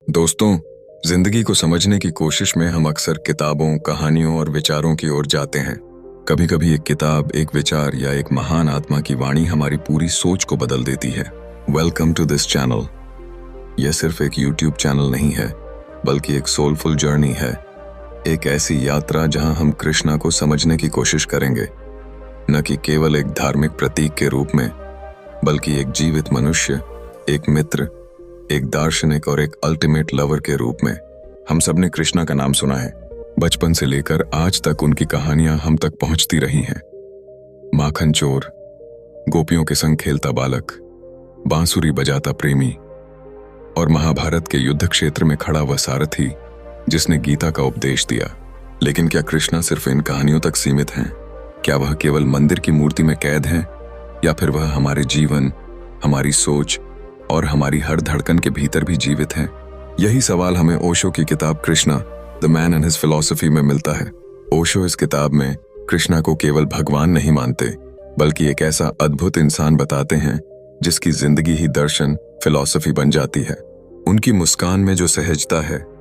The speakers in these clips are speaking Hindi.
दोस्तों, जिंदगी को समझने की कोशिश में हम अक्सर किताबों, कहानियों और विचारों की ओर जाते हैं। कभी कभी एक किताब, एक विचार या एक महान आत्मा की वाणी हमारी पूरी सोच को बदल देती है। Welcome to this channel. यह सिर्फ एक यूट्यूब चैनल नहीं है, बल्कि एक सोलफुल जर्नी है। एक ऐसी यात्रा जहां हम कृष्णा को समझने की कोशिश करेंगे, न कि केवल एक धार्मिक प्रतीक के रूप में, बल्कि एक जीवित मनुष्य, एक मित्र, एक दार्शनिक और एक अल्टीमेट लवर के रूप में। हम सबने कृष्णा का नाम सुना है। बचपन से लेकर आज तक उनकी कहानियां हम तक पहुंचती रही हैं। माखन चोर, गोपियों के संग खेलता बालक, बांसुरी बजाता प्रेमी और महाभारत के युद्ध क्षेत्र में खड़ा वह सारथी जिसने गीता का उपदेश दिया। लेकिन क्या कृष्णा सिर्फ इन कहानियों तक सीमित हैं? क्या वह केवल मंदिर की मूर्ति में कैद हैं, या फिर वह हमारे जीवन, हमारी सोच और हमारी हर धड़कन के भीतर भी जीवित हैं? यही सवाल हमें ओशो की किताब Krishna the man and his philosophy में मिलता है। ओशो इस किताब में कृष्णा को केवल भगवान नहीं मानते, बल्कि एक ऐसा अद्भुत इंसान बताते हैं जिसकी जिंदगी ही दर्शन, फिलॉसफी बन जाती है। उनकी मुस्कान में जो सहजता है,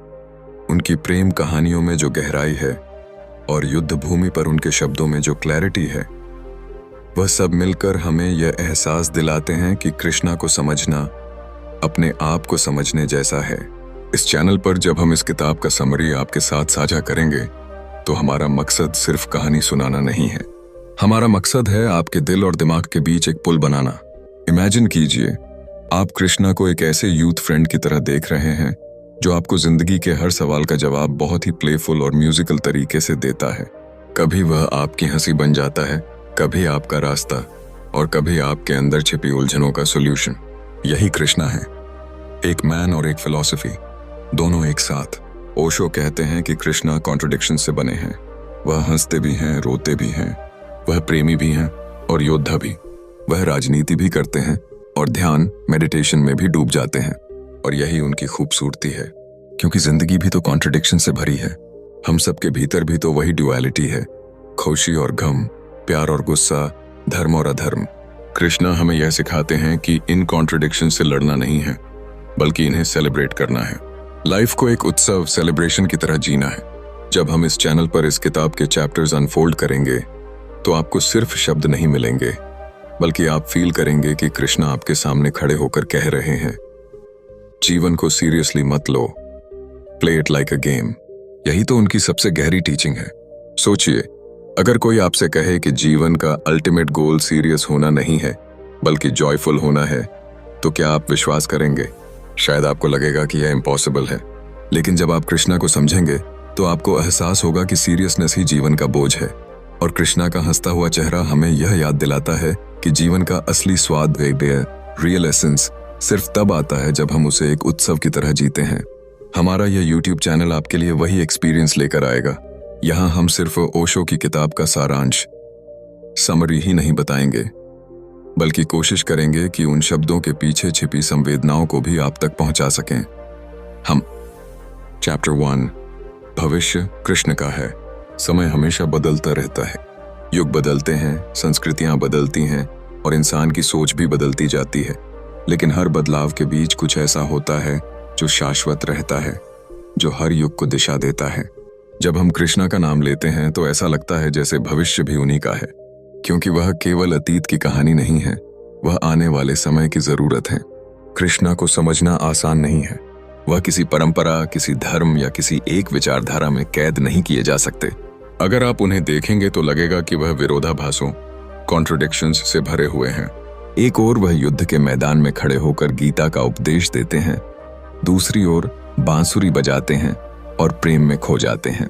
उनकी प्रेम कहानियों में जो गहराई है और युद्ध भूमि पर उनके शब्दों में जो क्लैरिटी है, वह सब मिलकर हमें यह एहसास दिलाते हैं कि कृष्णा को समझना अपने आप को समझने जैसा है। इस चैनल पर जब हम इस किताब का समरी आपके साथ साझा करेंगे, तो हमारा मकसद सिर्फ कहानी सुनाना नहीं है। हमारा मकसद है आपके दिल और दिमाग के बीच एक पुल बनाना। इमेजिन कीजिए, आप कृष्णा को एक ऐसे यूथ फ्रेंड की तरह देख रहे हैं जो आपको जिंदगी के हर सवाल का जवाब बहुत ही प्लेफुल और म्यूजिकल तरीके से देता है। कभी वह आपकी हंसी बन जाता है, कभी आपका रास्ता, और कभी आपके अंदर छिपी उलझनों का सॉल्यूशन। यही कृष्णा है, एक मैन और एक फिलॉसफी, दोनों एक साथ। ओशो कहते हैं कि कृष्णा कॉन्ट्रडिक्शन से बने हैं। वह हंसते भी हैं, रोते भी हैं, वह प्रेमी भी हैं और योद्धा भी। वह राजनीति भी करते हैं और ध्यान, मेडिटेशन में भी डूब जाते हैं। और यही उनकी खूबसूरती है, क्योंकि जिंदगी भी तो कॉन्ट्रडिक्शन से भरी है। हम सबके भीतर भी तो वही ड्युअलिटी है, खुशी और गम, प्यार और गुस्सा, धर्म और अधर्म। कृष्णा हमें यह सिखाते हैं कि इन कॉन्ट्रडिक्शन से लड़ना नहीं है, बल्कि इन्हें सेलिब्रेट करना है। लाइफ को एक उत्सव, सेलिब्रेशन की तरह जीना है। जब हम इस चैनल पर इस किताब के चैप्टर्स अनफोल्ड करेंगे, तो आपको सिर्फ शब्द नहीं मिलेंगे, बल्कि आप फील करेंगे कि कृष्णा आपके सामने खड़े होकर कह रहे हैं, जीवन को सीरियसली मत लो, play it like a game. यही तो उनकी सबसे गहरी टीचिंग है। सोचिए, अगर कोई आपसे कहे कि जीवन का अल्टीमेट गोल सीरियस होना नहीं है, बल्कि जॉयफुल होना है, तो क्या आप विश्वास करेंगे? शायद आपको लगेगा कि यह इम्पॉसिबल है। लेकिन जब आप कृष्णा को समझेंगे, तो आपको एहसास होगा कि सीरियसनेस ही जीवन का बोझ है। और कृष्णा का हंसता हुआ चेहरा हमें यह याद दिलाता है कि जीवन का असली स्वाद, रियल एसेंस, सिर्फ तब आता है जब हम उसे एक उत्सव की तरह जीते हैं। हमारा यह यूट्यूब चैनल आपके लिए वही एक्सपीरियंस लेकर आएगा। यहाँ हम सिर्फ ओशो की किताब का सारांश, समरी ही नहीं बताएंगे, बल्कि कोशिश करेंगे कि उन शब्दों के पीछे छिपी संवेदनाओं को भी आप तक पहुंचा सकें। हम चैप्टर 1, भविष्य कृष्ण का है। समय हमेशा बदलता रहता है, युग बदलते हैं, संस्कृतियां बदलती हैं और इंसान की सोच भी बदलती जाती है। लेकिन हर बदलाव के बीच कुछ ऐसा होता है जो शाश्वत रहता है, जो हर युग को दिशा देता है। जब हम कृष्णा का नाम लेते हैं, तो ऐसा लगता है जैसे भविष्य भी उन्हीं का है, क्योंकि वह केवल अतीत की कहानी नहीं है, वह आने वाले समय की जरूरत है। कृष्णा को समझना आसान नहीं है। वह किसी परंपरा, किसी धर्म या किसी एक विचारधारा में कैद नहीं किए जा सकते। अगर आप उन्हें देखेंगे तो लगेगा कि वह विरोधाभासों, कॉन्ट्रडिक्शंस से भरे हुए हैं। एक ओर वह युद्ध के मैदान में खड़े होकर गीता का उपदेश देते हैं, दूसरी ओर बांसुरी बजाते हैं और प्रेम में खो जाते हैं।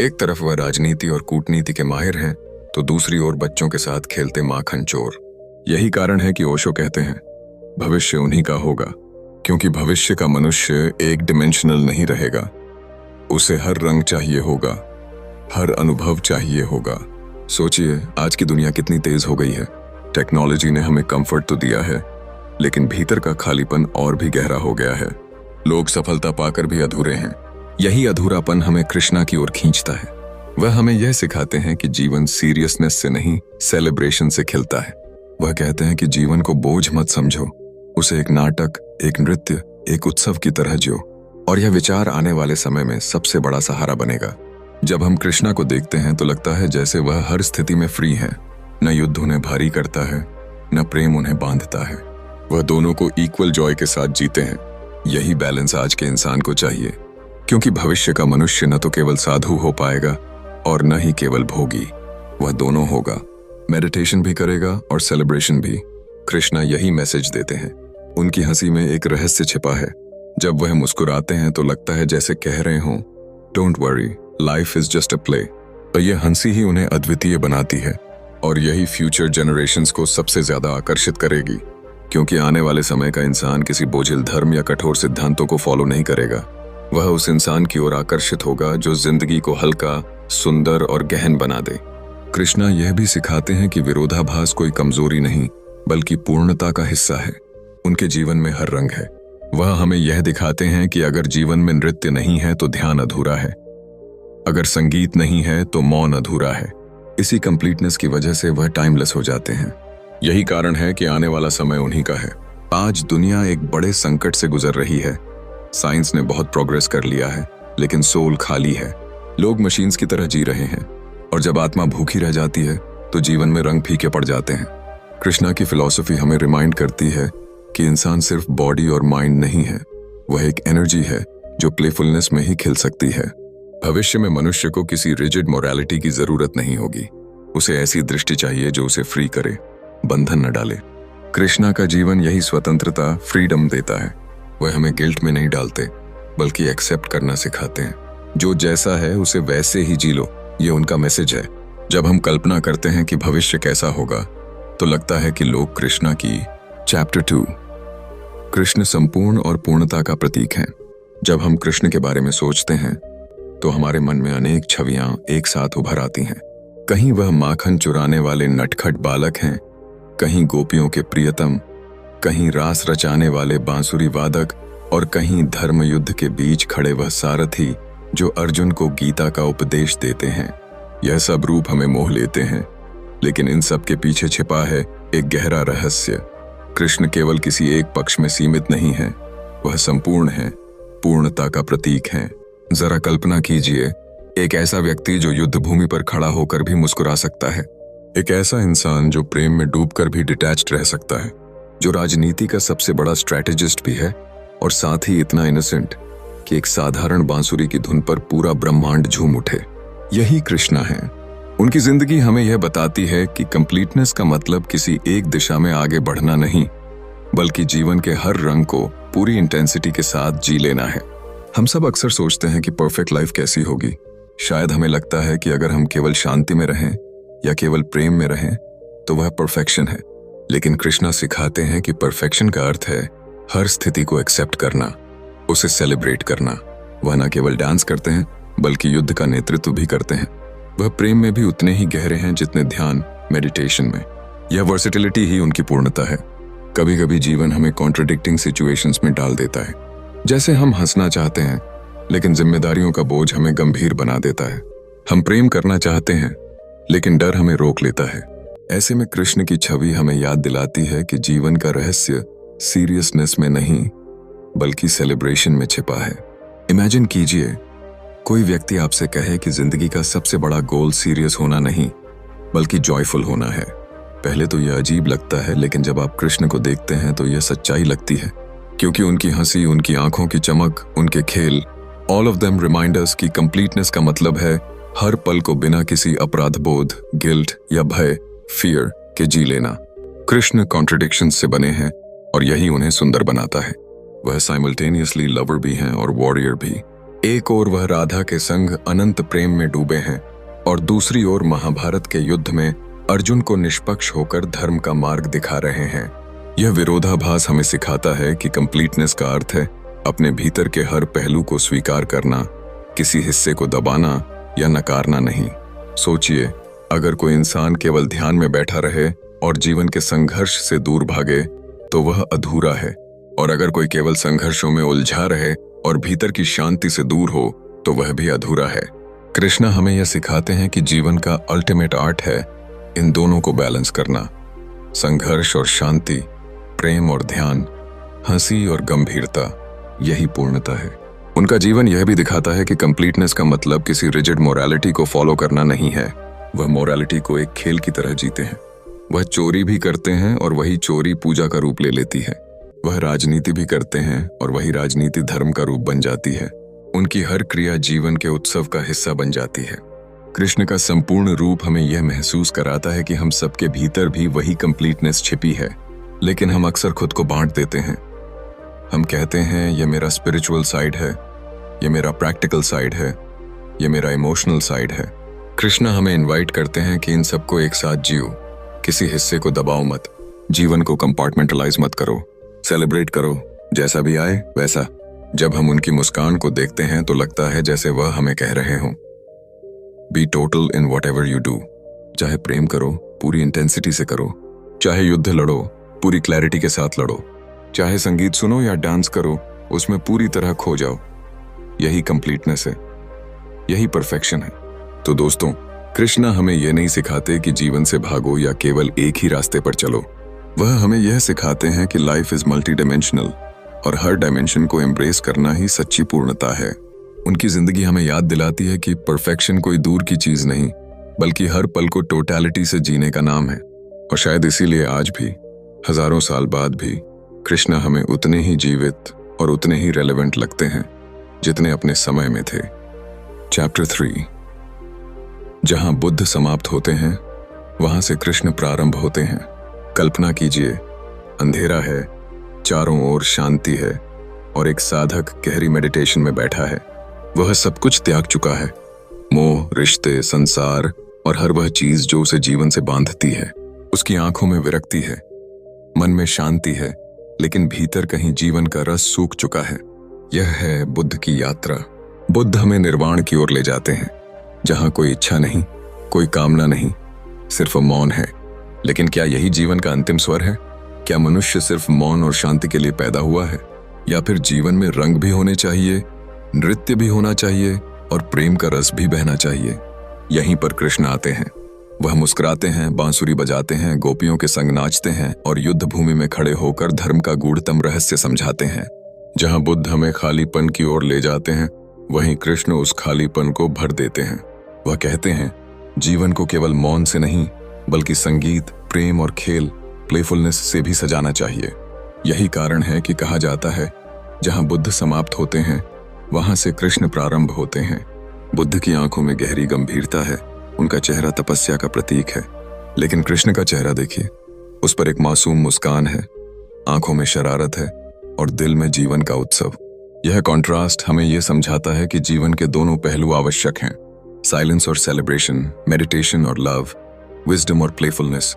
एक तरफ वह राजनीति और कूटनीति के माहिर हैं, तो दूसरी ओर बच्चों के साथ खेलते माखन चोर। यही कारण है कि ओशो कहते हैं, भविष्य उन्हीं का होगा, क्योंकि भविष्य का मनुष्य एक डिमेंशनल नहीं रहेगा। उसे हर रंग चाहिए होगा, हर अनुभव चाहिए होगा। सोचिए, आज की दुनिया कितनी तेज हो गई है। टेक्नोलॉजी ने हमें कंफर्ट तो दिया है, लेकिन भीतर का खालीपन और भी गहरा हो गया है। लोग सफलता पाकर भी अधूरे हैं। यही अधूरापन हमें कृष्णा की ओर खींचता है। वह हमें यह सिखाते हैं कि जीवन सीरियसनेस से नहीं, सेलिब्रेशन से खिलता है। वह कहते हैं कि जीवन को बोझ मत समझो, उसे एक नाटक, एक नृत्य, एक उत्सव की तरह जियो। और यह विचार आने वाले समय में सबसे बड़ा सहारा बनेगा। जब हम कृष्णा को देखते हैं तो लगता है जैसे वह हर स्थिति में फ्री हैं। न युद्ध उन्हें भारी करता है, न प्रेम उन्हें बांधता है। वह दोनों को इक्वल जॉय के साथ जीते हैं। यही बैलेंस आज के इंसान को चाहिए, क्योंकि भविष्य का मनुष्य न तो केवल साधु हो पाएगा और न ही केवल भोगी, वह दोनों होगा। मेडिटेशन भी करेगा और सेलिब्रेशन भी। कृष्णा यही मैसेज देते हैं। उनकी हंसी में एक रहस्य छिपा है। जब वह मुस्कुराते हैं तो लगता है जैसे कह रहे हों, don't worry, life is just a play. तो यह हंसी ही उन्हें अद्वितीय बनाती है और यही फ्यूचर जनरेशंस को सबसे ज्यादा आकर्षित करेगी, क्योंकि आने वाले समय का इंसान किसी बोझिल धर्म या कठोर सिद्धांतों को फॉलो नहीं करेगा। वह उस इंसान की ओर आकर्षित होगा जो जिंदगी को हल्का, सुंदर और गहन बना दे। कृष्णा यह भी सिखाते हैं कि विरोधाभास कोई कमजोरी नहीं, बल्कि पूर्णता का हिस्सा है। उनके जीवन में हर रंग है। वह हमें यह दिखाते हैं कि अगर जीवन में नृत्य नहीं है तो ध्यान अधूरा है, अगर संगीत नहीं है तो मौन अधूरा है। इसी कंप्लीटनेस की वजह से वह टाइमलेस हो जाते हैं। यही कारण है कि आने वाला समय उन्हीं का है। आज दुनिया एक बड़े संकट से गुजर रही है। साइंस ने बहुत प्रोग्रेस कर लिया है, लेकिन सोल खाली है। लोग मशीन्स की तरह जी रहे हैं, और जब आत्मा भूखी रह जाती है तो जीवन में रंग फीके पड़ जाते हैं। कृष्णा की फिलॉसफी हमें रिमाइंड करती है कि इंसान सिर्फ बॉडी और माइंड नहीं है, वह एक एनर्जी है जो प्लेफुलनेस में ही खिल सकती है। भविष्य में मनुष्य को किसी रिजिड मोरालिटी की जरूरत नहीं होगी। उसे ऐसी दृष्टि चाहिए जो उसे फ्री करे, बंधन न डाले। कृष्णा का जीवन यही स्वतंत्रता, फ्रीडम देता है। वह हमें गिल्ट में नहीं डालते, बल्कि एक्सेप्ट करना सिखाते हैं। जो जैसा है उसे वैसे ही जी लो, ये उनका मैसेज है। जब हम कल्पना करते हैं कि भविष्य कैसा होगा तो लगता है कि लोग कृष्णा की चैप्टर 2, कृष्ण संपूर्ण और पूर्णता का प्रतीक हैं। जब हम कृष्ण के बारे में सोचते हैं तो हमारे मन में अनेक छवियां एक साथ उभर आती हैं। कहीं वह माखन चुराने वाले नटखट बालक हैं, कहीं गोपियों के प्रियतम, कहीं रास रचाने वाले बांसुरी वादक, और कहीं धर्म युद्ध के बीच खड़े वह सारथी जो अर्जुन को गीता का उपदेश देते हैं। यह सब रूप हमें मोह लेते हैं, लेकिन इन सब के पीछे छिपा है एक गहरा रहस्य। कृष्ण केवल किसी एक पक्ष में सीमित नहीं है, वह संपूर्ण है, पूर्णता का प्रतीक है। जरा कल्पना कीजिए, एक ऐसा व्यक्ति जो युद्ध भूमि पर खड़ा होकर भी मुस्कुरा सकता है, एक ऐसा इंसान जो प्रेम में डूबकर भी डिटैच्ड रह सकता है, जो राजनीति का सबसे बड़ा स्ट्रैटेजिस्ट भी है, और साथ ही इतना इनोसेंट कि एक साधारण बांसुरी की धुन पर पूरा ब्रह्मांड झूम उठे। यही कृष्णा है। उनकी जिंदगी हमें यह बताती है कि कंप्लीटनेस का मतलब किसी एक दिशा में आगे बढ़ना नहीं, बल्कि जीवन के हर रंग को पूरी इंटेंसिटी के साथ जी लेना है। हम सब अक्सर सोचते हैं कि परफेक्ट लाइफ कैसी होगी। शायद हमें लगता है कि अगर हम केवल शांति में रहें या केवल प्रेम में रहें तो वह परफेक्शन है। लेकिन कृष्णा सिखाते हैं कि परफेक्शन का अर्थ है हर स्थिति को एक्सेप्ट करना, उसे सेलिब्रेट करना। वह न केवल डांस करते हैं बल्कि युद्ध का नेतृत्व भी करते हैं। वह प्रेम में भी उतने ही गहरे हैं जितने ध्यान, मेडिटेशन में। यह वर्सेटिलिटी ही उनकी पूर्णता है। कभी कभी जीवन हमें कॉन्ट्रडिक्टिंग सिचुएशंस में डाल देता है, जैसे हम हंसना चाहते हैं लेकिन जिम्मेदारियों का बोझ हमें गंभीर बना देता है। हम प्रेम करना चाहते हैं लेकिन डर हमें रोक लेता है। ऐसे में कृष्ण की छवि हमें याद दिलाती है कि जीवन का रहस्य सीरियसनेस में नहीं बल्कि सेलिब्रेशन में छिपा है। इमेजिन कीजिए, कोई व्यक्ति आपसे कहे कि जिंदगी का सबसे बड़ा गोल सीरियस होना नहीं बल्कि जॉयफुल होना है। पहले तो यह अजीब लगता है, लेकिन जब आप कृष्ण को देखते हैं तो यह सच्चाई लगती है, क्योंकि उनकी हंसी, उनकी आंखों की चमक, उनके खेल, all of them remind us कि कंप्लीटनेस का मतलब है हर पल को बिना किसी अपराध बोध, गिल्ट या भय, फियर के जी लेना। कृष्ण कॉन्ट्रडिक्शंस से बने हैं और यही उन्हें सुंदर बनाता है। वह साइमल्टेनियसली लवर भी हैं और वॉरियर भी। एक ओर वह राधा के संग अनंत प्रेम में डूबे हैं और दूसरी ओर महाभारत के युद्ध में अर्जुन को निष्पक्ष होकर धर्म का मार्ग दिखा रहे हैं। यह विरोधाभास हमें सिखाता है कि कंप्लीटनेस का अर्थ है अपने भीतर के हर पहलू को स्वीकार करना, किसी हिस्से को दबाना या नकारना नहीं। सोचिए, अगर कोई इंसान केवल ध्यान में बैठा रहे और जीवन के संघर्ष से दूर भागे तो वह अधूरा है, और अगर कोई केवल संघर्षों में उलझा रहे और भीतर की शांति से दूर हो तो वह भी अधूरा है। कृष्णा हमें यह सिखाते हैं कि जीवन का अल्टीमेट आर्ट है इन दोनों को बैलेंस करना, संघर्ष और शांति, प्रेम और ध्यान, हंसी और गंभीरता, यही पूर्णता है। उनका जीवन यह भी दिखाता है कि कंप्लीटनेस का मतलब किसी रिजिड मोरालिटी को फॉलो करना नहीं है। वह मोरालिटी को एक खेल की तरह जीते हैं। वह चोरी भी करते हैं और वही चोरी पूजा का रूप ले लेती है। वह राजनीति भी करते हैं और वही राजनीति धर्म का रूप बन जाती है। उनकी हर क्रिया जीवन के उत्सव का हिस्सा बन जाती है। कृष्ण का संपूर्ण रूप हमें यह महसूस कराता है कि हम सबके भीतर भी वही कंप्लीटनेस छिपी है, लेकिन हम अक्सर खुद को बांट देते हैं। हम कहते हैं यह मेरा स्पिरिचुअल साइड है, यह मेरा प्रैक्टिकल साइड है, यह मेरा इमोशनल साइड है। कृष्ण हमें इनवाइट करते हैं कि इन सबको एक साथ जियो। किसी हिस्से को दबाओ मत, जीवन को कंपार्टमेंटलाइज मत करो, सेलिब्रेट करो, जैसा भी आए वैसा। जब हम उनकी मुस्कान को देखते हैं तो लगता है जैसे वह हमें कह रहे हों, be total in whatever you do. चाहे प्रेम करो, पूरी इंटेंसिटी से करो। चाहे युद्ध लड़ो, पूरी क्लैरिटी के साथ लड़ो। चाहे संगीत सुनो या डांस करो, उसमें पूरी तरह खो जाओ। यही कंप्लीटनेस है, यही परफेक्शन है। तो दोस्तों, कृष्णा हमें यह नहीं सिखाते कि जीवन से भागो या केवल एक ही रास्ते पर चलो। वह हमें यह सिखाते हैं कि लाइफ इज मल्टी डायमेंशनल और हर डायमेंशन को एम्ब्रेस करना ही सच्ची पूर्णता है। उनकी जिंदगी हमें याद दिलाती है कि परफेक्शन कोई दूर की चीज नहीं, बल्कि हर पल को टोटलिटी से जीने का नाम है। और शायद इसीलिए आज भी, हजारों साल बाद भी, कृष्णा हमें उतने ही जीवित और उतने ही रेलेवेंट लगते हैं जितने अपने समय में थे। चैप्टर 3। जहां बुद्ध समाप्त होते हैं, वहां से कृष्ण प्रारंभ होते हैं। कल्पना कीजिए, अंधेरा है, चारों ओर शांति है और एक साधक गहरी मेडिटेशन में बैठा है। वह सब कुछ त्याग चुका है, मोह, रिश्ते, संसार और हर वह चीज जो उसे जीवन से बांधती है। उसकी आंखों में विरक्ति है, मन में शांति है, लेकिन भीतर कहीं जीवन का रस सूख चुका है। यह है बुद्ध की यात्रा। बुद्ध हमें निर्वाण की ओर ले जाते हैं, जहां कोई इच्छा नहीं, कोई कामना नहीं, सिर्फ मौन है। लेकिन क्या यही जीवन का अंतिम स्वर है? क्या मनुष्य सिर्फ मौन और शांति के लिए पैदा हुआ है, या फिर जीवन में रंग भी होने चाहिए, नृत्य भी होना चाहिए और प्रेम का रस भी बहना चाहिए? यहीं पर कृष्ण आते हैं। वह मुस्कुराते हैं, बांसुरी बजाते हैं, गोपियों के संग नाचते हैं और युद्ध भूमि में खड़े होकर धर्म का गूढ़तम रहस्य समझाते हैं। जहां बुद्ध हमें खालीपन की ओर ले जाते हैं, वहीं कृष्ण उस खालीपन को भर देते हैं। वह कहते हैं, जीवन को केवल मौन से नहीं, बल्कि संगीत, प्रेम और खेल, प्लेफुलनेस से भी सजाना चाहिए। यही कारण है कि कहा जाता है, जहां बुद्ध समाप्त होते हैं, वहां से कृष्ण प्रारंभ होते हैं। बुद्ध की आंखों में गहरी गंभीरता है, उनका चेहरा तपस्या का प्रतीक है। लेकिन कृष्ण का चेहरा देखिए, उस पर एक मासूम मुस्कान है, आंखों में शरारत है और दिल में जीवन का उत्सव। यह कॉन्ट्रास्ट हमें यह समझाता है कि जीवन के दोनों पहलू आवश्यक हैं, साइलेंस और सेलिब्रेशन, मेडिटेशन और लव, विजडम और प्लेफुलनेस।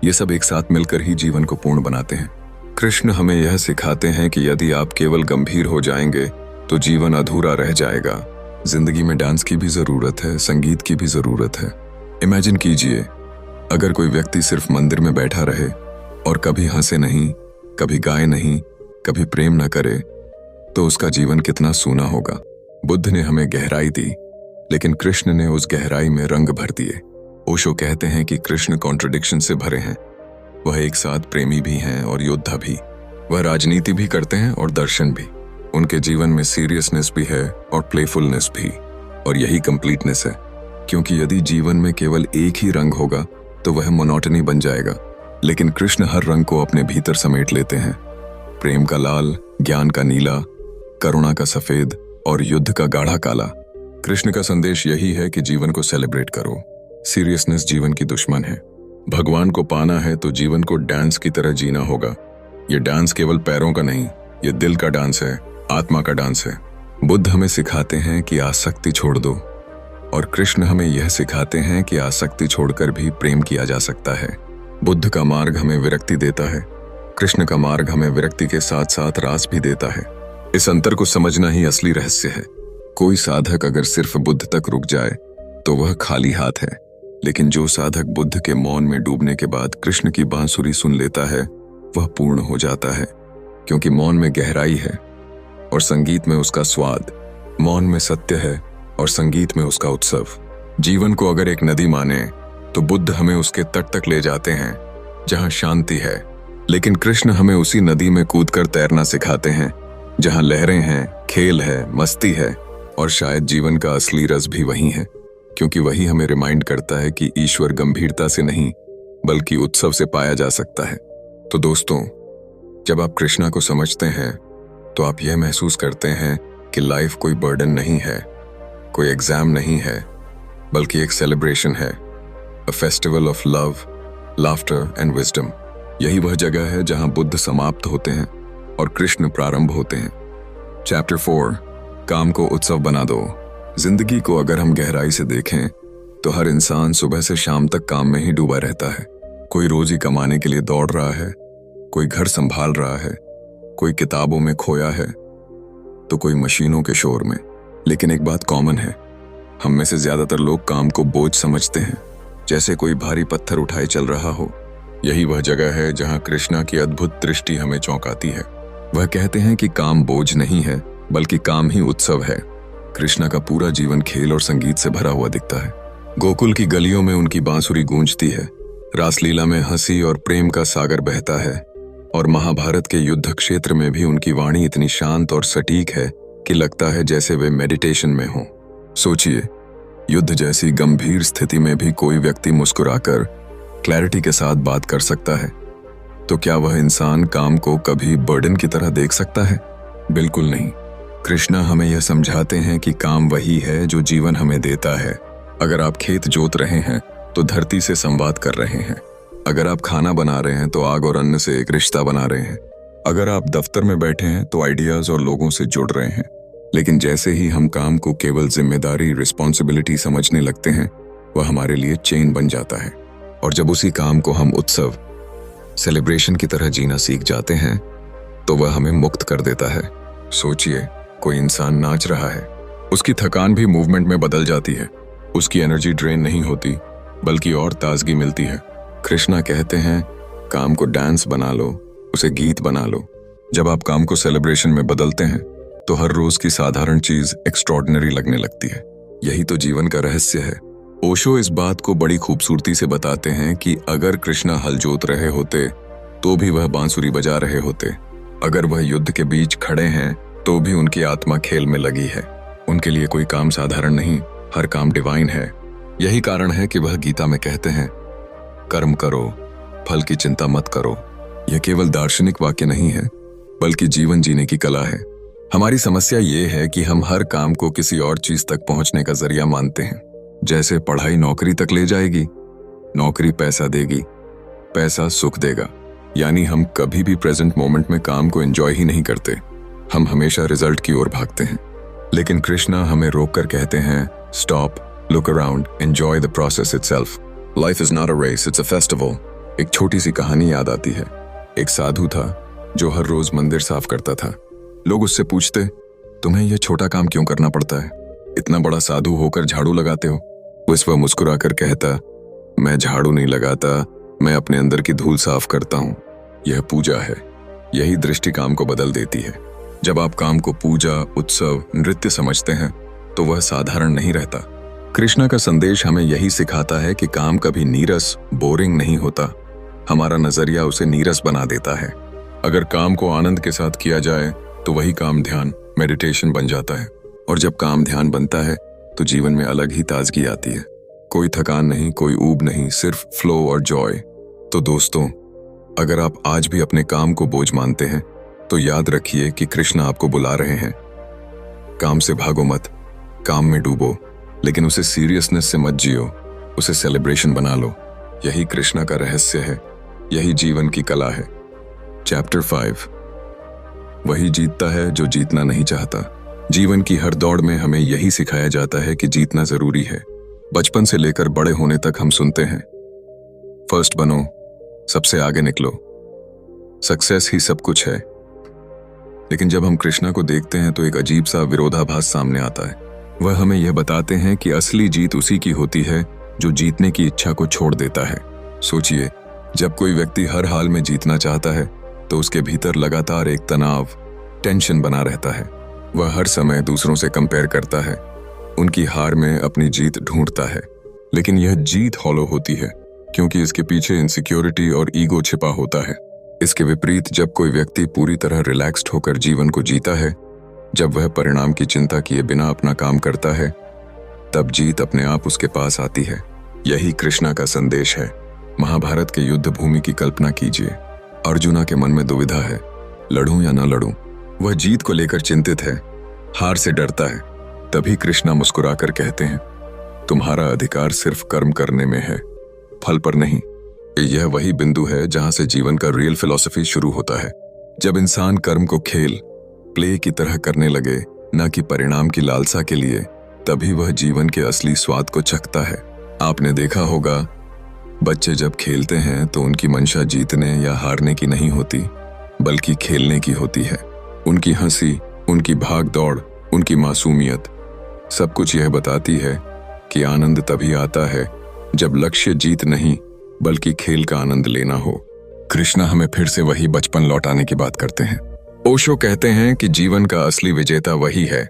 ये सब एक साथ मिलकर ही जीवन को पूर्ण बनाते हैं। कृष्ण हमें यह सिखाते हैं कि यदि आप केवल गंभीर हो जाएंगे तो जीवन अधूरा रह जाएगा। जिंदगी में डांस की भी जरूरत है, संगीत की भी जरूरत है। इमेजिन कीजिए, अगर कोई व्यक्ति सिर्फ मंदिर में बैठा रहे और कभी हंसे नहीं, कभी गाए नहीं, कभी प्रेम न करे, तो उसका जीवन कितना सूना होगा। बुद्ध ने हमें गहराई दी, लेकिन कृष्ण ने उस गहराई में रंग भर दिए। ओशो कहते हैं कि कृष्ण कॉन्ट्रडिक्शन से भरे हैं। वह एक साथ प्रेमी भी हैं और योद्धा भी। वह राजनीति भी करते हैं और दर्शन भी। उनके जीवन में सीरियसनेस भी है और प्लेफुलनेस भी, और यही कंप्लीटनेस है। क्योंकि यदि जीवन में केवल एक ही रंग होगा तो वह मोनोटनी बन जाएगा, लेकिन कृष्ण हर रंग को अपने भीतर समेट लेते हैं। प्रेम का लाल, ज्ञान का नीला, करुणा का सफेद और युद्ध का गाढ़ा काला। कृष्ण का संदेश यही है कि जीवन को सेलिब्रेट करो। सीरियसनेस जीवन की दुश्मन है। भगवान को पाना है तो जीवन को डांस की तरह जीना होगा। ये डांस केवल पैरों का नहीं, ये दिल का डांस है, आत्मा का डांस है। बुद्ध हमें सिखाते हैं कि आसक्ति छोड़ दो, और कृष्ण हमें यह सिखाते हैं कि आसक्ति छोड़कर भी प्रेम किया जा सकता है। बुद्ध का मार्ग हमें विरक्ति देता है, कृष्ण का मार्ग हमें विरक्ति के साथ साथ रास भी देता है। इस अंतर को समझना ही असली रहस्य है। कोई साधक अगर सिर्फ बुद्ध तक रुक जाए तो वह खाली हाथ है, लेकिन जो साधक बुद्ध के मौन में डूबने के बाद कृष्ण की बांसुरी सुन लेता है, वह पूर्ण हो जाता है। क्योंकि मौन में गहराई है और संगीत में उसका स्वाद, मौन में सत्य है और संगीत में उसका उत्सव। जीवन को अगर एक नदी माने तो बुद्ध हमें उसके तट तक ले जाते हैं जहां शांति है, लेकिन कृष्ण हमें उसी नदी में कूदकर तैरना सिखाते हैं जहां लहरें हैं, खेल है, मस्ती है और शायद जीवन का असली रस भी वही है, क्योंकि वही हमें रिमाइंड करता है कि ईश्वर गंभीरता से नहीं बल्कि उत्सव से पाया जा सकता है। तो दोस्तों, जब आप कृष्णा को समझते हैं तो आप यह महसूस करते हैं कि लाइफ कोई बर्डन नहीं है, कोई एग्जाम नहीं है, बल्कि एक सेलिब्रेशन है, a festival of love, laughter and wisdom. यही वह जगह है जहां बुद्ध समाप्त होते हैं और कृष्ण प्रारंभ होते हैं। चैप्टर 4, काम को उत्सव बना दो। जिंदगी को अगर हम गहराई से देखें तो हर इंसान सुबह से शाम तक काम में ही डूबा रहता है। कोई रोजी कमाने के लिए दौड़ रहा है, कोई घर संभाल रहा है, कोई किताबों में खोया है, तो कोई मशीनों के शोर में। लेकिन एक बात कॉमन है, हम में से ज्यादातर लोग काम को बोझ समझते हैं, जैसे कोई भारी पत्थर उठाए चल रहा हो। यही वह जगह है जहां कृष्णा की अद्भुत दृष्टि हमें चौंकाती है। वह कहते हैं कि काम बोझ नहीं है, बल्कि काम ही उत्सव है। कृष्णा का पूरा जीवन खेल और संगीत से भरा हुआ दिखता है। गोकुल की गलियों में उनकी बांसुरी गूंजती है, रासलीला में हंसी और प्रेम का सागर बहता है, और महाभारत के युद्ध क्षेत्र में भी उनकी वाणी इतनी शांत और सटीक है कि लगता है जैसे वे मेडिटेशन में हों। सोचिए, युद्ध जैसी गंभीर स्थिति में भी कोई व्यक्ति मुस्कुराकर क्लैरिटी के साथ बात कर सकता है, तो क्या वह इंसान काम को कभी बर्डन की तरह देख सकता है? बिल्कुल नहीं। कृष्णा हमें यह समझाते हैं कि काम वही है जो जीवन हमें देता है। अगर आप खेत जोत रहे हैं तो धरती से संवाद कर रहे हैं। अगर आप खाना बना रहे हैं तो आग और अन्न से एक रिश्ता बना रहे हैं। अगर आप दफ्तर में बैठे हैं तो आइडियाज और लोगों से जुड़ रहे हैं। लेकिन जैसे ही हम काम को केवल जिम्मेदारी, रिस्पॉन्सिबिलिटी समझने लगते हैं, वह हमारे लिए चेन बन जाता है। और जब उसी काम को हम उत्सव, सेलिब्रेशन की तरह जीना सीख जाते हैं, तो वह हमें मुक्त कर देता है। सोचिए, कोई इंसान नाच रहा है, उसकी थकान भी मूवमेंट में बदल जाती है। उसकी एनर्जी ड्रेन नहीं होती, बल्कि और ताजगी मिलती है। कृष्णा कहते हैं, काम को डांस बना लो, उसे गीत बना लो। जब आप काम को सेलिब्रेशन में बदलते हैं तो हर रोज की साधारण चीज एक्स्ट्रॉर्डिनरी लगने लगती है। यही तो जीवन का रहस्य है। ओशो इस बात को बड़ी खूबसूरती से बताते हैं कि अगर कृष्णा हल जोत रहे होते तो भी वह बांसुरी बजा रहे होते। अगर वह युद्ध के बीच खड़े हैं तो भी उनकी आत्मा खेल में लगी है। उनके लिए कोई काम साधारण नहीं, हर काम डिवाइन है। यही कारण है कि वह गीता में कहते हैं, कर्म करो, फल की चिंता मत करो। यह केवल दार्शनिक वाक्य नहीं है, बल्कि जीवन जीने की कला है। हमारी समस्या ये है कि हम हर काम को किसी और चीज तक पहुंचने का जरिया मानते हैं। जैसे पढ़ाई नौकरी तक ले जाएगी, नौकरी पैसा देगी, पैसा सुख देगा। यानी हम कभी भी प्रेजेंट मोमेंट में काम को एंजॉय ही नहीं करते। हम हमेशा रिजल्ट की ओर भागते हैं। लेकिन कृष्णा हमें रोककर कहते हैं, stop, look around, enjoy the process itself. Life is not a race, it's a festival. एक छोटी सी कहानी याद आती है। एक साधु था जो हर रोज मंदिर साफ करता था। लोग उससे पूछते, तुम्हें यह छोटा काम क्यों करना पड़ता है? इतना बड़ा साधु होकर झाड़ू लगाते हो? वह मुस्कुरा कर कहता, मैं झाड़ू नहीं लगाता, मैं अपने अंदर की धूल साफ करता हूँ। यह पूजा है। यही दृष्टि काम को बदल देती है। जब आप काम को पूजा, उत्सव, नृत्य समझते हैं तो वह साधारण नहीं रहता। कृष्णा का संदेश हमें यही सिखाता है कि काम कभी नीरस, बोरिंग नहीं होता। हमारा नजरिया उसे नीरस बना देता है। अगर काम को आनंद के साथ किया जाए तो वही काम ध्यान, मेडिटेशन बन जाता है। और जब काम ध्यान बनता है तो जीवन में अलग ही ताजगी आती है। कोई थकान नहीं, कोई ऊब नहीं, सिर्फ फ्लो और जॉय। तो दोस्तों, अगर आप आज भी अपने काम को बोझ मानते हैं तो याद रखिए कि कृष्णा आपको बुला रहे हैं। काम से भागो मत, काम में डूबो, लेकिन उसे सीरियसनेस से मत जियो, उसे सेलिब्रेशन बना लो। यही कृष्णा का रहस्य है, यही जीवन की कला है। चैप्टर 5, वही जीतता है जो जीतना नहीं चाहता। जीवन की हर दौड़ में हमें यही सिखाया जाता है कि जीतना जरूरी है। बचपन से लेकर बड़े होने तक हम सुनते हैं, फर्स्ट बनो, सबसे आगे निकलो, सक्सेस ही सब कुछ है। लेकिन जब हम कृष्णा को देखते हैं तो एक अजीब सा विरोधाभास सामने आता है। वह हमें यह बताते हैं कि असली जीत उसी की होती है जो जीतने की इच्छा को छोड़ देता है। सोचिए, जब कोई व्यक्ति हर हाल में जीतना चाहता है तो उसके भीतर लगातार एक तनाव, टेंशन बना रहता है। वह हर समय दूसरों से कंपेयर करता है, उनकी हार में अपनी जीत ढूंढता है। लेकिन यह जीत हॉलो होती है क्योंकि इसके पीछे इनसिक्योरिटी और ईगो छिपा होता है। इसके विपरीत जब कोई व्यक्ति पूरी तरह रिलैक्स्ड होकर जीवन को जीता है, जब वह परिणाम की चिंता किए बिना अपना काम करता है, तब जीत अपने आप उसके पास आती है। यही कृष्णा का संदेश है। महाभारत के युद्ध भूमि की कल्पना कीजिए। अर्जुना के मन में दुविधा है, लड़ूं या न लड़ूं। वह जीत को लेकर चिंतित है, हार से डरता है। तभी कृष्णा मुस्कुराकर कहते हैं, तुम्हारा अधिकार सिर्फ कर्म करने में है, फल पर नहीं। यह वही बिंदु है जहां से जीवन का रियल फिलॉसफी शुरू होता है। जब इंसान कर्म को खेल, प्ले की तरह करने लगे, न कि परिणाम की लालसा के लिए, तभी वह जीवन के असली स्वाद को चखता है। आपने देखा होगा, बच्चे जब खेलते हैं तो उनकी मंशा जीतने या हारने की नहीं होती, बल्कि खेलने की होती है। उनकी हंसी, उनकी भाग दौड़, उनकी मासूमियत, सब कुछ यह बताती है कि आनंद तभी आता है जब लक्ष्य जीत नहीं बल्कि खेल का आनंद लेना हो। कृष्णा हमें फिर से वही बचपन लौटाने की बात करते हैं। ओशो कहते हैं कि जीवन का असली विजेता वही है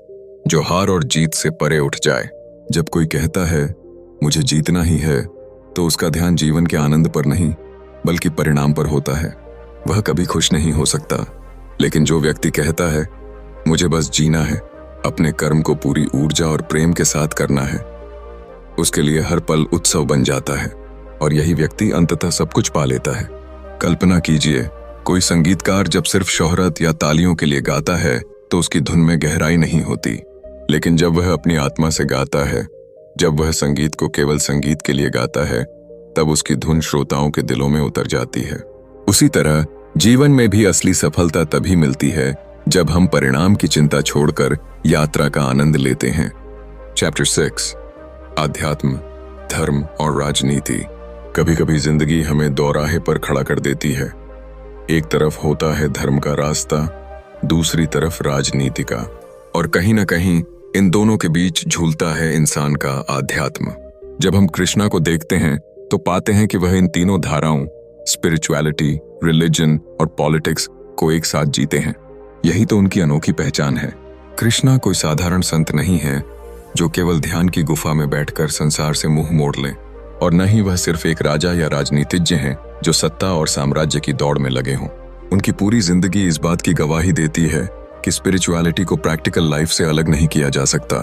जो हार और जीत से परे उठ जाए। जब कोई कहता है मुझे जीतना ही है, तो उसका ध्यान जीवन के आनंद पर नहीं बल्कि परिणाम पर होता है। वह कभी खुश नहीं हो सकता। लेकिन जो व्यक्ति कहता है मुझे बस जीना है, अपने कर्म को पूरी ऊर्जा और प्रेम के साथ करना है, उसके लिए हर पल उत्सव बन जाता है और यही व्यक्ति अंततः सब कुछ पा लेता है। कल्पना कीजिए, कोई संगीतकार जब सिर्फ शोहरत या तालियों के लिए गाता है तो उसकी धुन में गहराई नहीं होती। लेकिन जब वह अपनी आत्मा से गाता है, जब वह संगीत को केवल संगीत के लिए गाता है, तब उसकी धुन श्रोताओं के दिलों में उतर जाती है। उसी तरह जीवन में भी असली सफलता तभी मिलती है जब हम परिणाम की चिंता छोड़कर यात्रा का आनंद लेते हैं। चैप्टर 6, आध्यात्म, धर्म और राजनीति। कभी कभी जिंदगी हमें दोराहे पर खड़ा कर देती है। एक तरफ होता है धर्म का रास्ता, दूसरी तरफ राजनीति का, और कहीं ना कहीं इन दोनों के बीच झूलता है इंसान का आध्यात्म। जब हम कृष्णा को देखते हैं तो पाते हैं कि वह इन तीनों धाराओं, स्पिरिचुअलिटी, रिलीजन और पॉलिटिक्स को एक साथ जीते हैं। यही तो उनकी अनोखी पहचान है। कृष्णा कोई साधारण संत नहीं है जो केवल ध्यान की गुफा में बैठकर संसार से मुंह मोड़ ले, और न ही वह सिर्फ एक राजा या राजनीतिज्ञ हैं जो सत्ता और साम्राज्य की दौड़ में लगे हों। उनकी पूरी जिंदगी इस बात की गवाही देती है कि स्पिरिचुअलिटी को प्रैक्टिकल लाइफ से अलग नहीं किया जा सकता।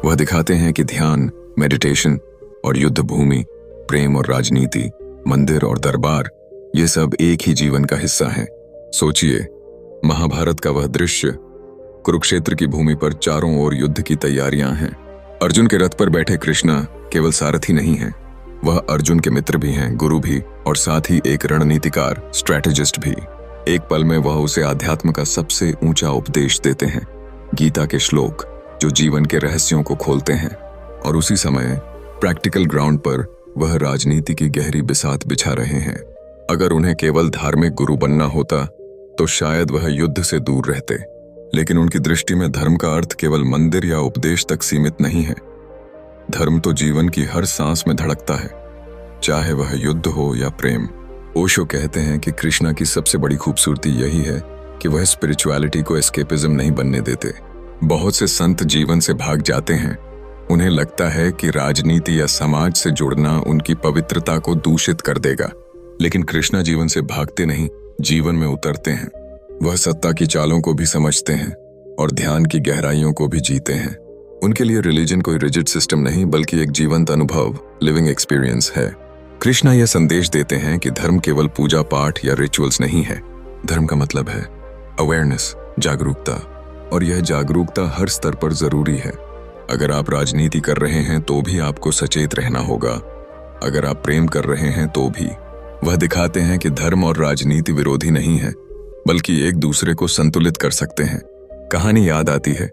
वह दिखाते हैं कि ध्यान, मेडिटेशन और युद्ध भूमि, प्रेम और राजनीति, मंदिर और दरबार, ये सब एक ही जीवन का हिस्सा हैं। सोचिए, महाभारत का वह दृश्य, कुरुक्षेत्र की भूमि पर चारों ओर युद्ध की तैयारियां हैं। अर्जुन के रथ पर बैठे कृष्णा केवल सारथी नहीं हैं, वह अर्जुन के मित्र भी हैं, गुरु भी, और साथ ही एक रणनीतिकार, स्ट्रैटेजिस्ट भी। एक पल में वह उसे आध्यात्म का सबसे ऊंचा उपदेश देते हैं, गीता के श्लोक जो जीवन के रहस्यों को खोलते हैं, और उसी समय प्रैक्टिकल ग्राउंड पर वह राजनीति की गहरी बिसात बिछा रहे हैं। अगर उन्हें केवल धार्मिक गुरु बनना होता तो शायद वह युद्ध से दूर रहते, लेकिन उनकी दृष्टि में धर्म का अर्थ केवल मंदिर या उपदेश तक सीमित नहीं है। धर्म तो जीवन की हर सांस में धड़कता है, चाहे वह युद्ध हो या प्रेम। ओशो कहते हैं कि कृष्णा की सबसे बड़ी खूबसूरती यही है कि वह स्पिरिचुअलिटी को एस्केपिज्म नहीं बनने देते। बहुत से संत जीवन से भाग जाते हैं। उन्हें लगता है कि राजनीति या समाज से जुड़ना उनकी पवित्रता को दूषित कर देगा, लेकिन कृष्णा जीवन से भागते नहीं, जीवन में उतरते हैं। वह सत्ता की चालों को भी समझते हैं और ध्यान की गहराइयों को भी जीते हैं। उनके लिए रिलीजन कोई रिजिड सिस्टम नहीं बल्कि एक जीवंत अनुभव, लिविंग एक्सपीरियंस है। कृष्णा यह संदेश देते हैं कि धर्म केवल पूजा पाठ या रिचुअल्स नहीं है। धर्म का मतलब है अवेयरनेस, जागरूकता, और यह जागरूकता हर स्तर पर जरूरी है। अगर आप राजनीति कर रहे हैं तो भी आपको सचेत रहना होगा। अगर आप प्रेम कर रहे हैं तो भी। वह दिखाते हैं कि धर्म और राजनीति विरोधी नहीं है, बल्कि एक दूसरे को संतुलित कर सकते हैं। कहानी याद आती है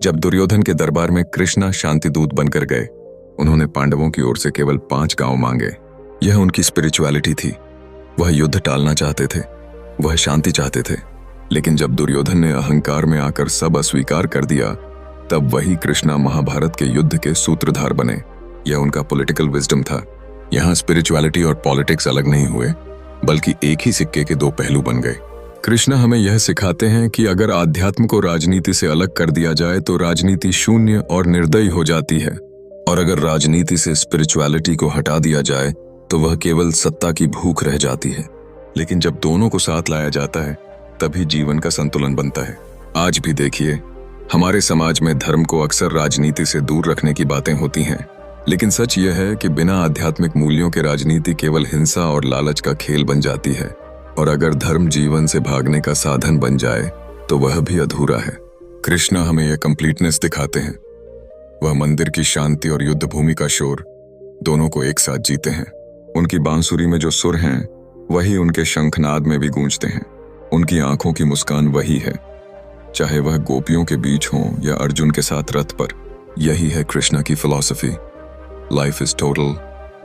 जब दुर्योधन के दरबार में कृष्णा शांति दूत बनकर गए। उन्होंने पांडवों की ओर से केवल 5 गांव मांगे। यह उनकी स्पिरिचुअलिटी थी। वह युद्ध टालना चाहते थे, वह शांति चाहते थे। लेकिन जब दुर्योधन ने अहंकार में आकर सब अस्वीकार कर दिया, तब वही कृष्णा महाभारत के युद्ध के सूत्रधार बने। यह उनका पॉलिटिकल विजडम था। यहाँ स्पिरिचुअलिटी और पॉलिटिक्स अलग नहीं हुए, बल्कि एक ही सिक्के के 2 पहलू बन गए। कृष्णा हमें यह सिखाते हैं कि अगर आध्यात्म को राजनीति से अलग कर दिया जाए तो राजनीति शून्य और निर्दयी हो जाती है, और अगर राजनीति से स्पिरिचुअलिटी को हटा दिया जाए तो वह केवल सत्ता की भूख रह जाती है। लेकिन जब दोनों को साथ लाया जाता है तभी जीवन का संतुलन बनता है। आज भी देखिए, हमारे समाज में धर्म को अक्सर राजनीति से दूर रखने की बातें होती हैं, लेकिन सच यह है कि बिना आध्यात्मिक मूल्यों के राजनीति केवल हिंसा और लालच का खेल बन जाती है। और अगर धर्म जीवन से भागने का साधन बन जाए तो वह भी अधूरा है। कृष्णा हमें यह कंप्लीटनेस दिखाते हैं। वह मंदिर की शांति और युद्ध भूमि का शोर दोनों को एक साथ जीते हैं। उनकी बांसुरी में जो सुर हैं वही उनके शंखनाद में भी गूंजते हैं। उनकी आंखों की मुस्कान वही है, चाहे वह गोपियों के बीच हो या अर्जुन के साथ रथ पर। यही है कृष्णा की philosophy. Life is total,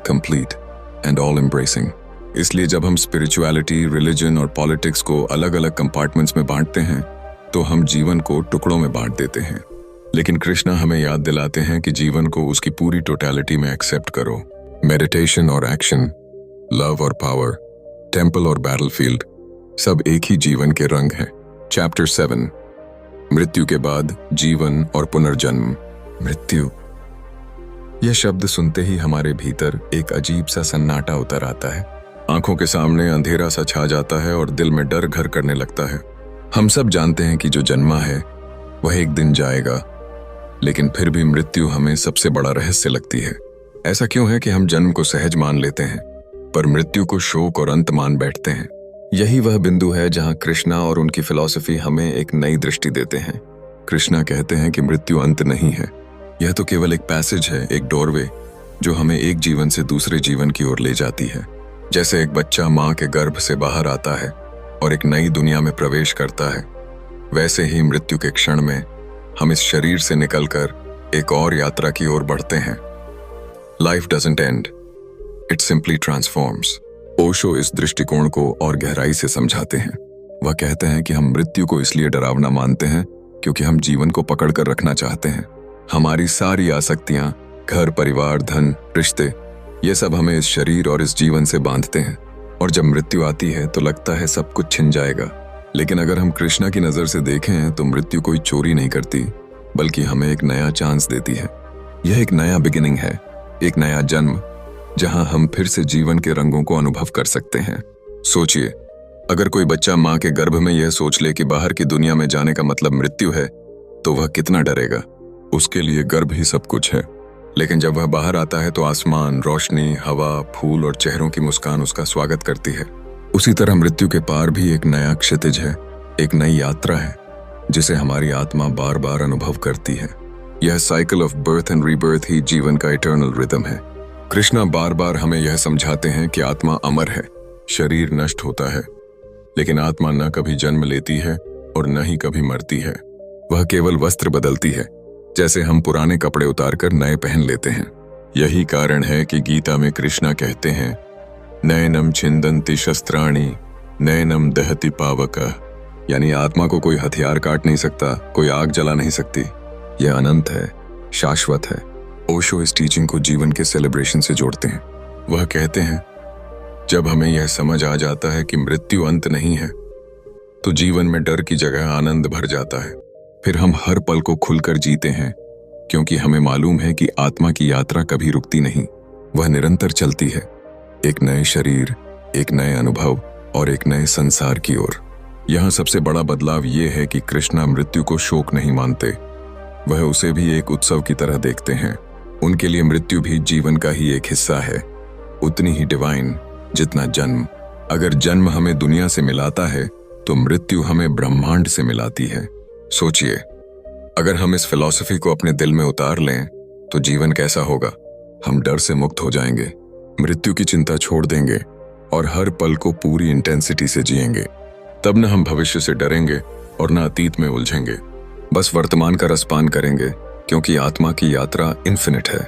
complete and all embracing. इसलिए जब हम स्पिरिचुअलिटी, रिलीजन और पॉलिटिक्स को अलग अलग कंपार्टमेंट्स में बांटते हैं तो हम जीवन को टुकड़ों में बांट देते हैं। लेकिन कृष्णा हमें याद दिलाते हैं कि जीवन को उसकी पूरी टोटलिटी में एक्सेप्ट करो। मेडिटेशन और एक्शन, लव और पावर, टेम्पल और बैटलफील्ड, सब एक ही जीवन के रंग हैं। चैप्टर 7, मृत्यु के बाद जीवन और पुनर्जन्म। मृत्यु, यह शब्द सुनते ही हमारे भीतर एक अजीब सा सन्नाटा उतर आता है। आंखों के सामने अंधेरा सा छा जाता है और दिल में डर घर करने लगता है। हम सब जानते हैं कि जो जन्मा है वह एक दिन जाएगा, लेकिन फिर भी मृत्यु हमें सबसे बड़ा रहस्य लगती है। ऐसा क्यों है कि हम जन्म को सहज मान लेते हैं पर मृत्यु को शोक और अंत मान बैठते हैं? यही वह बिंदु है जहां कृष्णा और उनकी फिलॉसफी हमें एक नई दृष्टि देते हैं। कृष्णा कहते हैं कि मृत्यु अंत नहीं है, यह तो केवल एक पैसेज है, एक डोरवे जो हमें एक जीवन से दूसरे जीवन की ओर ले जाती है। जैसे एक बच्चा माँ के गर्भ से बाहर आता है और एक नई दुनिया में प्रवेश करता है, वैसे ही मृत्यु के क्षण में हम इस शरीर से निकलकर एक और यात्रा की ओर बढ़ते हैं। Life doesn't and, it simply transforms. Osho इस दृष्टिकोण को और गहराई से समझाते हैं। वह कहते हैं कि हम मृत्यु को इसलिए डरावना मानते हैं क्योंकि हम जीवन को पकड़ कर रखना चाहते हैं। हमारी सारी आसक्तियां, घर, परिवार, धन, रिश्ते, ये सब हमें इस शरीर और इस जीवन से बांधते हैं। और जब मृत्यु आती है तो लगता है सब कुछ छिन जाएगा। लेकिन अगर हम कृष्णा की नजर से देखें तो मृत्यु कोई चोरी नहीं करती, बल्कि हमें एक नया चांस देती है। यह एक नया बिगिनिंग है, एक नया जन्म, जहां हम फिर से जीवन के रंगों को अनुभव कर सकते हैं। सोचिए, अगर कोई बच्चा माँ के गर्भ में यह सोच ले कि बाहर की दुनिया में जाने का मतलब मृत्यु है, तो वह कितना डरेगा। उसके लिए गर्भ ही सब कुछ है। लेकिन जब वह बाहर आता है तो आसमान, रोशनी, हवा, फूल और चेहरों की मुस्कान उसका स्वागत करती है। उसी तरह मृत्यु के पार भी एक नया क्षितिज है, एक नई यात्रा है जिसे हमारी आत्मा बार बार अनुभव करती है। यह cycle of birth and rebirth ही जीवन का इटर्नल रिदम है। कृष्णा बार बार हमें यह समझाते हैं कि आत्मा अमर है, शरीर नष्ट होता है, लेकिन आत्मा न कभी जन्म लेती है और न ही कभी मरती है। वह केवल वस्त्र बदलती है, जैसे हम पुराने कपड़े उतारकर नए पहन लेते हैं। यही कारण है कि गीता में कृष्णा कहते हैं, नयनम छिंदन्ति शस्त्राणि नयनम दहति पावकः, यानी आत्मा को कोई हथियार काट नहीं सकता, कोई आग जला नहीं सकती। यह अनंत है, शाश्वत है। ओशो इस टीचिंग को जीवन के सेलिब्रेशन से जोड़ते हैं। वह कहते हैं, जब हमें यह समझ आ जाता है कि मृत्यु अंत नहीं है, तो जीवन में डर की जगह आनंद भर जाता है। फिर हम हर पल को खुलकर जीते हैं, क्योंकि हमें मालूम है कि आत्मा की यात्रा कभी रुकती नहीं, वह निरंतर चलती है, एक नए शरीर, एक नए अनुभव और एक नए संसार की ओर। यहाँ सबसे बड़ा बदलाव ये है कि कृष्णा मृत्यु को शोक नहीं मानते, वह उसे भी एक उत्सव की तरह देखते हैं। उनके लिए मृत्यु भी जीवन का ही एक हिस्सा है, उतनी ही डिवाइन जितना जन्म। अगर जन्म हमें दुनिया से मिलाता है तो मृत्यु हमें ब्रह्मांड से मिलाती है। सोचिए, अगर हम इस फिलॉसफी को अपने दिल में उतार लें तो जीवन कैसा होगा। हम डर से मुक्त हो जाएंगे, मृत्यु की चिंता छोड़ देंगे और हर पल को पूरी इंटेंसिटी से जिएंगे। तब न हम भविष्य से डरेंगे और न अतीत में उलझेंगे, बस वर्तमान का रसपान करेंगे, क्योंकि आत्मा की यात्रा इन्फिनिट है।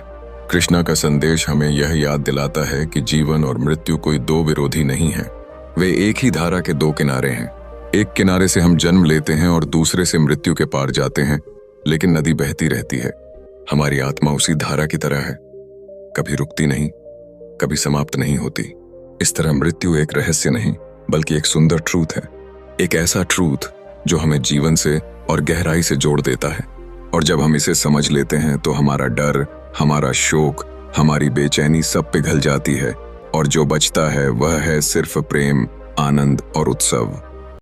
कृष्णा का संदेश हमें यह याद दिलाता है कि जीवन और मृत्यु कोई दो विरोधी नहीं है, वे एक ही धारा के दो किनारे हैं। एक किनारे से हम जन्म लेते हैं और दूसरे से मृत्यु के पार जाते हैं, लेकिन नदी बहती रहती है। हमारी आत्मा उसी धारा की तरह है, कभी रुकती नहीं, कभी समाप्त नहीं होती। इस तरह मृत्यु एक रहस्य नहीं, बल्कि एक सुंदर ट्रूथ है, एक ऐसा ट्रूथ जो हमें जीवन से और गहराई से जोड़ देता है। और जब हम इसे समझ लेते हैं तो हमारा डर, हमारा शोक, हमारी बेचैनी सब पिघल जाती है, और जो बचता है वह है सिर्फ प्रेम, आनंद और उत्सव।